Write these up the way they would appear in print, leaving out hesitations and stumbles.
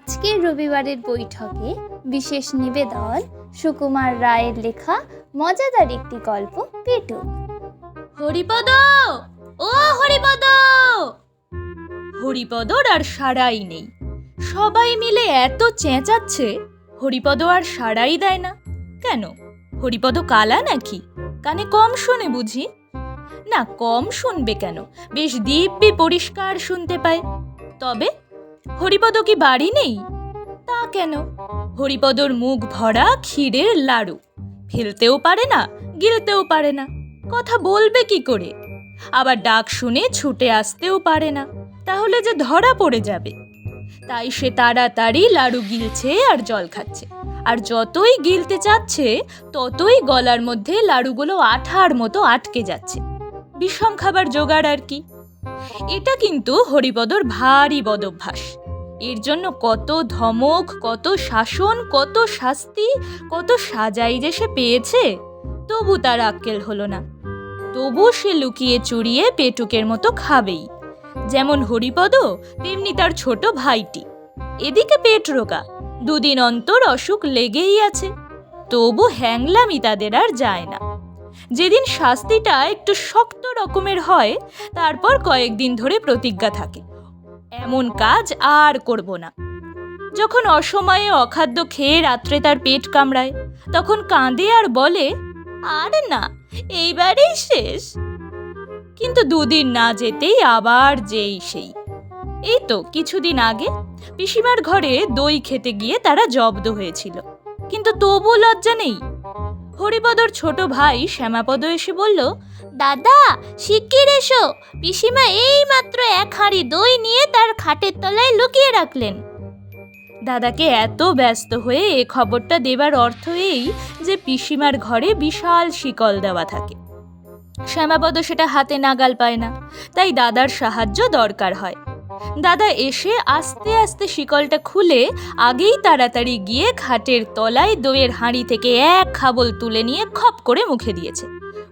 আজকের রবিবারের বৈঠকে বিশেষ নিবেদন সুকুমার রায়ের লেখা মজাদার একটি গল্প পেটুক। হরিপদ, ও হরিপদ! হরিপদর আর সাড়াই নেই। সবাই মিলে এত চেঁচাচ্ছে, হরিপদ আর সাড়াই দেয় না। কেন? হরিপদ কালা নাকি? কানে কম শোনে বুঝি? না, কম শুনবে কেন, বেশ দিব্যি পরিষ্কার শুনতে পায়। তবে হরিপদ কি বাড়ি নেই? তা কেন? হরিপদর মুখ ভরা ক্ষীরের লাড়ু, ফেলতেও পারে না, গিলতেও পারে না, কথা বলবে কি করে? আবার ডাক শুনে ছুটে আসতেও পারে না, তাহলে যে ধরা পড়ে যাবে। তাই সে তাড়াতাড়ি লাড়ু গিলছে আর জল খাচ্ছে, আর যতই গিলতে চাচ্ছে ততই গলার মধ্যে লাড়ুগুলো আঠার মতো আটকে যাচ্ছে। বিষম খাবার জোগাড় আর কি। এটা কিন্তু হরিপদর ভারী বদভ্যাস। এর জন্য কত ধমক, কত শাসন, কত শাস্তি, কত সাজাই যে সে পেয়েছে, তবু তার আক্কেল হলো না। তবু সে লুকিয়ে চুরিয়ে পেটুকের মতো খাবেই। যেমন হরিপদ, তেমনি তার ছোট ভাইটি। এদিকে পেট রোগা, দুদিন অন্তর অসুখ লেগেই আছে। তবু হ্যাংলামি তাদের আর যায় না। যেদিন শাস্তিটা একটু শক্ত রকমের হয়, তারপর কয়েকদিন ধরে প্রতিজ্ঞা থাকে, এমন কাজ আর করব না। যখন অসময়ে অখাদ্য খেয়ে রাত্রে তার পেট কামড়ায়, তখন কাঁদে আর বলে, আর না, এইবারেই শেষ। কিন্তু দুদিন না যেতেই আবার যেই সেই। এই তো কিছুদিন আগে পিসিমার ঘরে দই খেতে গিয়ে তারা জব্দ হয়েছিল, কিন্তু তবু লজ্জা নেই। হরিপদর ছোট ভাই শ্যামাপদ এসে বলল, দাদা শিগগির এসো, পিসিমা এই মাত্র এক হাঁড়ি দই নিয়ে তার খাটের তলায় লুকিয়ে রাখলেন। দাদাকে এত ব্যস্ত হয়ে এ খবরটা দেবার অর্থ এই যে পিসিমার ঘরে বিশাল শিকল দেওয়া থাকে। শ্যামাপদ সেটা হাতে নাগাল পায় না, তাই দাদার সাহায্য দরকার হয়। দাদা এসে আস্তে আস্তে শিকলটা খুলে আগেই তাড়াতাড়ি গিয়ে খাটের তলায় দইয়ের হাঁড়ি থেকে এক খাবল তুলে নিয়ে খপ করে মুখে দিয়েছে।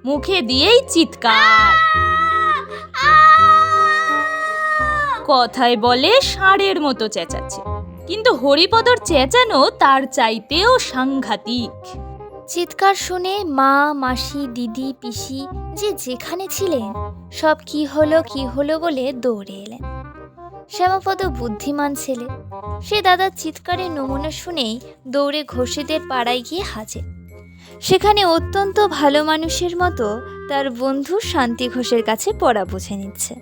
মুখে দিয়েই চিৎকার, কথায় বলে ষাঁড়ের মতো চেঁচাচ্ছে। কিন্তু হরিপদর চেঁচানো তার চাইতেও সাংঘাতিক। চিৎকার শুনে মা, মাসি, দিদি, পিসি যে যেখানে ছিলেন সব কি হলো বলে দৌড়ে এলেন। শ্যামাপদ বুদ্ধিমান ছেলে, সে দাদার চিৎকারের নমুনা শুনেই দৌড়ে ঘোষেদের পাড়ায় গিয়ে হাজির। সেখানে অত্যন্ত ভালো মানুষের মতো তার বন্ধু শান্তি ঘোষের কাছে পড়া বুঝে নিচ্ছে।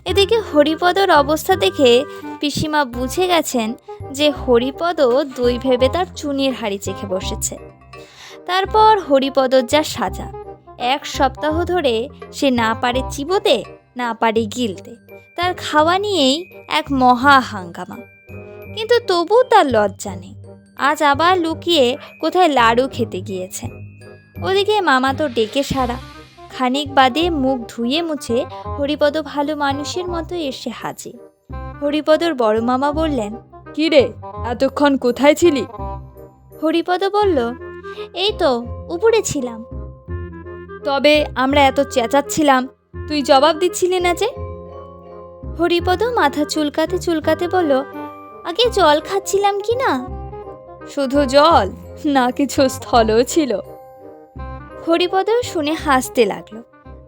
এদিকে হরিপদর অবস্থা দেখে পিসিমা বুঝে গেছেন যে হরিপদ দই ভেবে তার চুনির হাঁড়ি চেখে বসেছে। তারপর হরিপদর যা সাজা, এক সপ্তাহ ধরে সে না পারে চিবোতে, না পারে গিলতে, তার খাওয়া নিয়েই এক মহা হাঙ্গামা। কিন্তু তবু তার লজ্জা নেই। আজ আবার লুকিয়ে কোথায় লাড়ু খেতে গিয়েছে। ওদিকে মামা তো ডেকে সারা। খানিক বাদে মুখ ধুয়ে মুছে হরিপদ ভালো মানুষের মতো এসে হাজির। হরিপদর বড় মামা বললেন, কি রে, এতক্ষণ কোথায় ছিলি? হরিপদ বলল, এই তো উপরে ছিলাম। তবে আমরা এত চেঁচাচ্ছিলাম, তুই জবাব দিচ্ছিলি না যে? হরিপদ মাথা চুলকাতে চুলকাতে বলল, আগে জল খাচ্ছিলাম কি না। শুধু জল না, কিছু স্থলও ছিল? হরিপদ শুনে হাসতে লাগলো,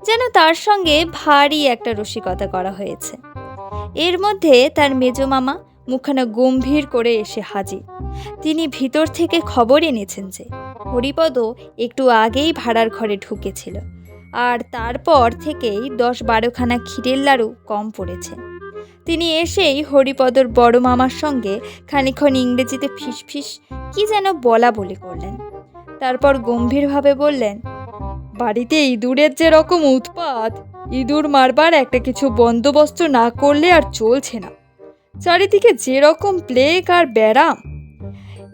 যেন তার সঙ্গে ভারী একটা রসিকতা করা হয়েছে। এর মধ্যে তার মেজ মামা মুখখানা গম্ভীর করে এসে হাজির। তিনি ভিতর থেকে খবর এনেছেন যে হরিপদ একটু আগেই ভাড়ার ঘরে ঢুকেছিল, আর তারপর থেকেই 10-12খানা ক্ষীরের লাড়ু কম পড়েছে। তিনি এসেই হরিপদর বড় মামার সঙ্গে খানিকক্ষণ ইংরেজিতে ফিসফিস কি যেন বলা বলি করলেন। তারপর গম্ভীরভাবে বললেন, বাড়িতে ইঁদুরের যে রকম উৎপাত, ইঁদুর মারবার একটা কিছু বন্দোবস্ত না করলে আর চলছে না। চারিদিকে যে রকম প্লেগ আর ব্যারাম,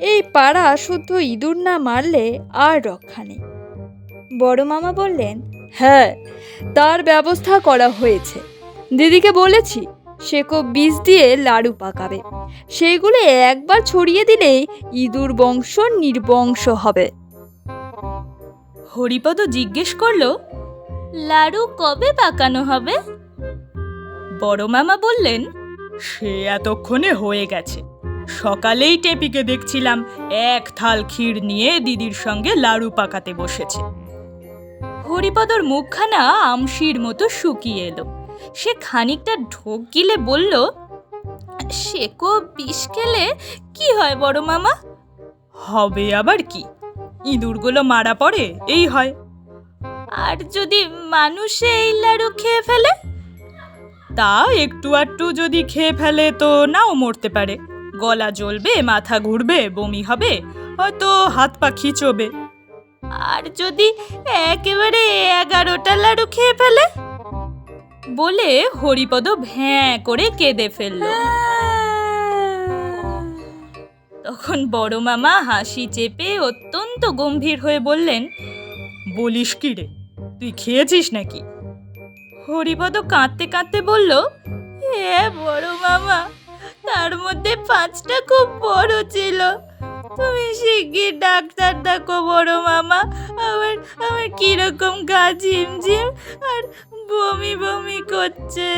এই পাড়া শুদ্ধ ইঁদুর না মারলে আর রক্ষা নেই। বড় মামা বললেন, হ্যাঁ, তার ব্যবস্থা করা হয়েছে। দিদিকে বলেছি সেকো বীজ দিয়ে লাড়ু পাকাবে, সেগুলো একবার ছড়িয়ে দিলেই ইঁদুর বংশ নির্বংশ হবে। হরিপদ জিজ্ঞেস করলো, লাড়ু কবে পাকানো হবে? বড় মামা বললেন, সে এতক্ষণে হয়ে গেছে, সকালেই টেপিকে দেখছিলাম এক থাল ক্ষীর নিয়ে দিদির সঙ্গে লাড়ু পাকাতে বসেছে। হরিপদর মুখখানা আমশির মতো শুকিয়ে এলো। সে খানিকটা ঢোক গিলে বলল, সেকো বিষ খেলে কি হয় বড় মামা? হবে আবার কি, ইঁদুরগুলো মারা পড়ে, এই হয়। আর যদি মানুষে এই লাড়ু খেয়ে ফেলে? তা একটু আধটু যদি খেয়ে ফেলে তো নাও মরতে পারে, গলা জ্বলবে, মাথা ঘুরবে, বমি হবে, হয়তো হাত পা খিঁচবে। আর যদি একেবারে 11টা লাড়ু খেয়ে ফেলে? বলে হরিপদ ভ্যাঁ করে কেঁদে ফেলল। তখন বড় মামা হাসি চেপে অত্যন্ত গম্ভীর হয়ে বললেন, বলিস কি রে, তুই খেয়েছিস নাকি? হরিপদ কাঁদতে কাঁদতে বলল, বড় মামা, তার মধ্যে 5টা খুব বড় ছিল। তুমি শিগগির ডাক্তার ডাকো বড় মামা, আমার কিরকম গা ঝিমঝিম আর বমি বমি করছে।